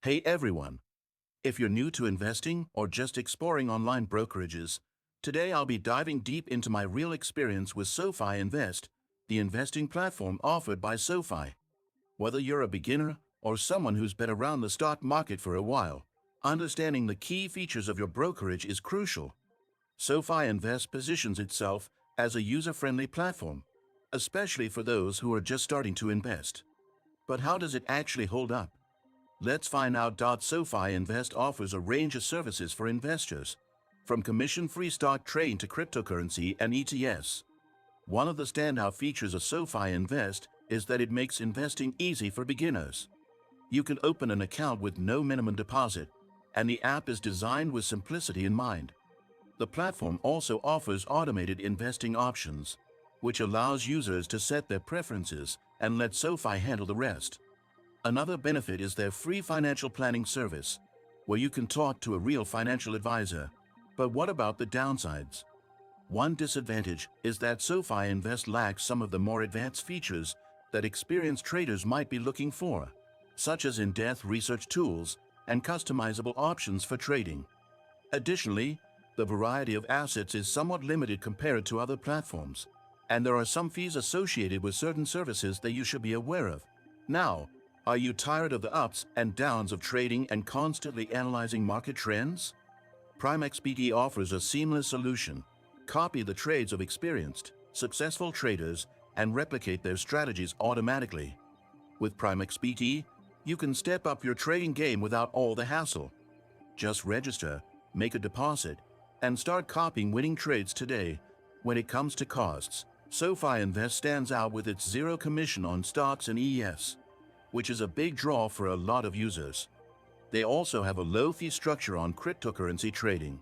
Hey everyone! If you're new to investing or just exploring online brokerages, today I'll be diving deep into my real experience with SoFi Invest, the investing platform offered by SoFi. Whether you're a beginner or someone who's been around the stock market for a while, understanding the key features of your brokerage is crucial. SoFi Invest positions itself as a user-friendly platform, especially for those who are just starting to invest. But how does it actually hold up? Let's find out. SoFi Invest offers a range of services for investors, from commission-free stock trading to cryptocurrency and ETFs. One of the standout features of SoFi Invest is that it makes investing easy for beginners. You can open an account with no minimum deposit, and the app is designed with simplicity in mind. The platform also offers automated investing options, which allows users to set their preferences and let SoFi handle the rest. Another benefit is their free financial planning service, where you can talk to a real financial advisor. But what about the downsides? One disadvantage is that SoFi Invest lacks some of the more advanced features that experienced traders might be looking for, such as in-depth research tools and customizable options for trading. Additionally, the variety of assets is somewhat limited compared to other platforms, and there are some fees associated with certain services that you should be aware of. Now, are you tired of the ups and downs of trading and constantly analyzing market trends? PrimeXPT offers a seamless solution. Copy the trades of experienced, successful traders and replicate their strategies automatically. With PrimeXPT, you can step up your trading game without all the hassle. Just register, make a deposit, and start copying winning trades today. When it comes to costs, SoFi Invest stands out with its zero commission on stocks and ETFs, which is a big draw for a lot of users. They also have a low fee structure on cryptocurrency trading.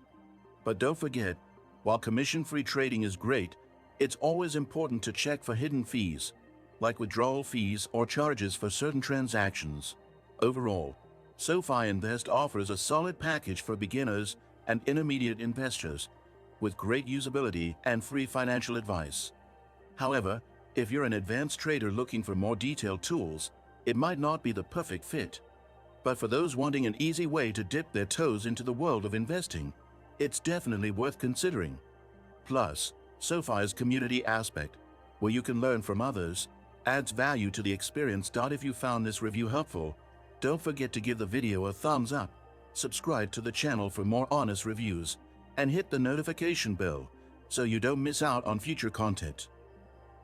But don't forget, while commission-free trading is great, it's always important to check for hidden fees, like withdrawal fees or charges for certain transactions. Overall, SoFi Invest offers a solid package for beginners and intermediate investors, with great usability and free financial advice. However, if you're an advanced trader looking for more detailed tools, it might not be the perfect fit. But for those wanting an easy way to dip their toes into the world of investing, it's definitely worth considering. Plus, SoFi's community aspect, where you can learn from others, adds value to the experience. If you found this review helpful, don't forget to give the video a thumbs up, subscribe to the channel for more honest reviews, and hit the notification bell so you don't miss out on future content.